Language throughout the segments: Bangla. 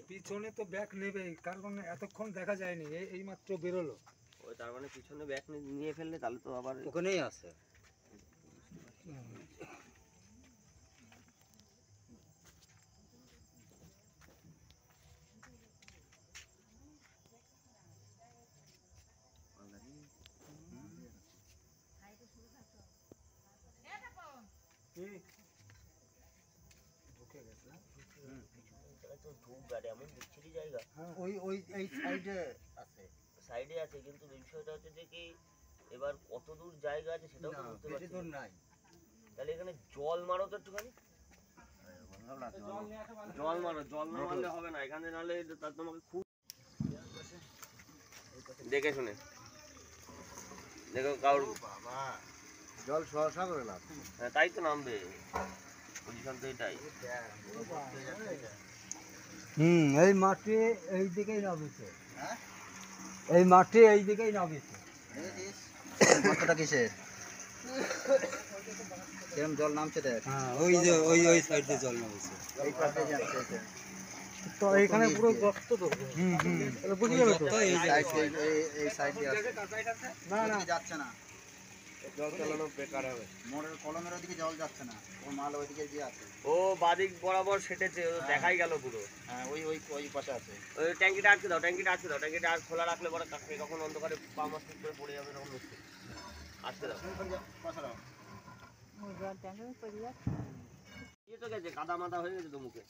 পিছনে তো ব্যাক নেবেই, কারণ এতক্ষণ দেখা যায়নি, এই মাত্র বেরোলো। ওই তার মানে পিছনে ব্যাক নিয়ে ফেললে তাহলে তো আবার ওখানেই আছে। ঢুকে গেছে। তো ধূপ গাড়ি এমন বিচ্ছিরি জায়গা। ওই ওই এই সাইডে আছে, সাইডে আছে, কিন্তু বিষয়টা হচ্ছে যে কি এবার কত দূর জায়গা আছে সেটাও তো বুঝতে পারছি দূর নাই। তাহলে এখানে জল মারো তো একটুখানি, জল মারো, জল না মারলে হবে না এখানে, নাহলে তার তোমাকে খুব দেখে শুনে দেখো কারোর বাবা জল সহসা করে লাভ। হ্যাঁ তাই তো নামবে, পজিশন তো এটাই। এই মাঠে এই দিকেই নামিছে, এই মাঠে এই দিকেই নামিছে। মাথাটা কিসের? কেমন জল নামছে দেখ। হ্যাঁ ওই যে ওই ওই সাইডে জল নামছে, এই পাশে যাচ্ছে। তো এখানে পুরো গর্ত তো। তাহলে বুঝে যাবে তো। এই সাইড দিয়ে আছে। না না যাচ্ছে না, জল চালানো বেকার হবে। মোড়ের কলমের ওদিকে জল যাচ্ছে না, ও মাল ওইদিকে দিয়ে আছে। ও বাদিক বরাবর সেটেছে, দেখাই গেল পুরো। হ্যাঁ ওই ওই ওই পাশে আছে। ওই ট্যাঙ্কিটা আটকে দাও, ট্যাঙ্কিটা আটকে দাও, ট্যাঙ্কিটা আর খোলা রাখলে পরে কখন অন্ধকারে পা মাস্ট করে পড়ে যাবে তখন মুশকিল। আটকে দাও। ইয়ে তো গেছে, কাদা মাথা হয়ে গেছে তো মুখে।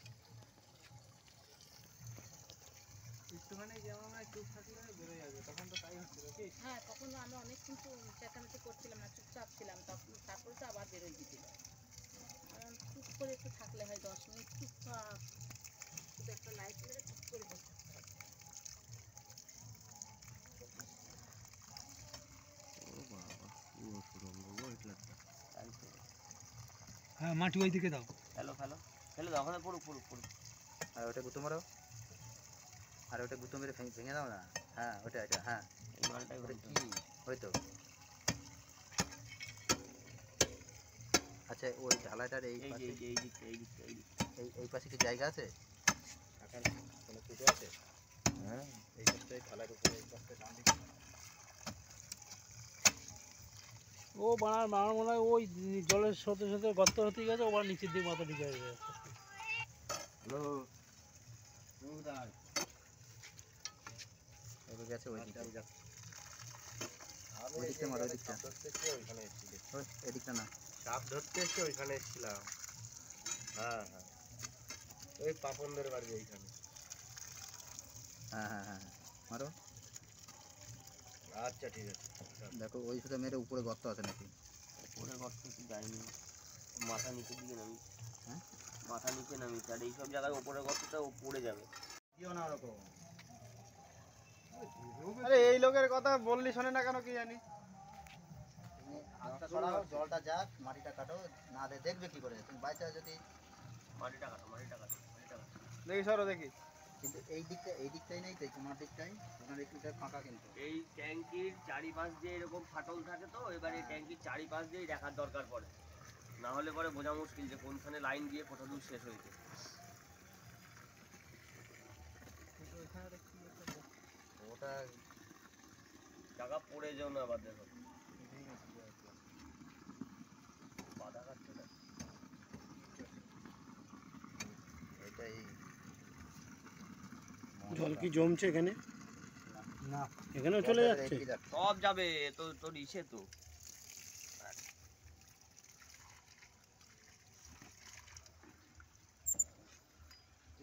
হ্যাঁ তখন আমরা অনেক কিন্তু চেঁচামেচি করছিলাম না, চুপচাপ ছিলাম, তারপরে তো আবার বেরোয় দিছিল। চুপ করে একটু থাকলে হয় 10 মিনিট চুপচাপ, শুধু একটা লাইট মেরে চুপ করে বসে। হ্যাঁ মাটি ওই দিকে দাও। ফেলো ফেলো ফেলে দাও, ওখানে পড়ুক পড়ুক পড়ুক। আর ওটা গুঁতো মারো, আর ওটা গুঁতো মেরে ভেঙে দাও না। হ্যাঁ ওটা এটা, হ্যাঁ এই মালটাই ওটা কি হয়তো। আচ্ছা ওই ঢালাইটার এই এই পাশে, এই দিকটা এই দিকটা এই দিকটা এই পাশে কি জায়গা আছে? এখন কোনো পুজো আছে? হ্যাঁ এই পাশে ঢালাইয়ের উপরে এই পাশে ডান দিকে। ও বানার মনে হয় ওই জলের সাথে সাথে গর্ত হতে গেছে, ওবার নিচের দিকে মাথা ঢুকে গেছে। হ্যালো ওই গেছে ওই দিকে, ওই দিকটা মারো, ওই দিকটা। এদিকটা না, সাপ ধরতে এসে ওইখানে এসেছিলাম। হ্যাঁ হ্যাঁ ওই পাপনদের বাড়ি ওইখানে। হ্যাঁ হ্যাঁ হ্যাঁ মারো। আচ্ছা ঠিক আছে। দেখো ওই সুতো মেরে উপরে গর্ত আছে নাকি? উপরে গর্ত তো যায়নি, মাথা নিচের দিকে নামি। হ্যাঁ মাথা নিচে নামি, আর এইসব জায়গায় উপরে গর্তটা ও পড়ে যাবে। দিও না ওরকম। আরে এই লোকের কথা বললি শোনে না কেন কি জানি। হাতটা সরাও, জলটা যাক, মাটিটা কাটো, না দেখবে কি করে তুমি বাইচা যদি। মাটিটা কাটো, মাটিটা কাটো, মাটিটা কাটো। দেখি সরো দেখি। কিন্তু এই দিকটাই নেই তো, তোমার দিকটাই ওখানে একটু ফাঁকা কিন্তু। এই ট্যাঙ্কির চারিপাশ দিয়ে এরকম ফাটল থাকে, তো এবার এই ট্যাঙ্কির চারিপাশ দিয়েই দেখার দরকার পড়ে, না হলে পরে বোঝা মুশকিল যে কোনখানে লাইন দিয়ে কত দূর শেষ হয়েছে। ওটা জায়গা পড়ে যাও না আবার, দেখো বাধা কাটছে না। এটাই জল কি জমছে এখানে? না, এখানেও চলে যাচ্ছে। সব যাবে তো, তোর ইসে তো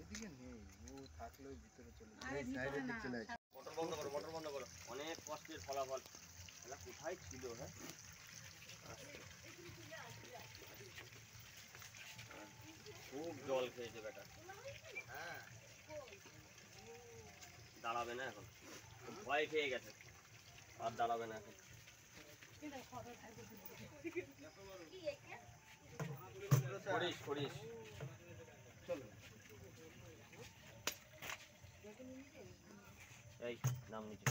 এদিকে নেই, ও থাকলেও ভিতরে চলে আরে ভিতরে না। মোটর বন্ধ করো, মোটর বন্ধ করো। অনেক কষ্টের ফলাফল। এলা কোথায় ছিল? হ্যাঁ খুব জল খেয়েছে বেটা। হ্যাঁ দাঁড়াবে না এখন, খুব ভয় খেয়ে গেছে, আর দাঁড়াবে না এখন। করিস করিস এই নাম নিচে।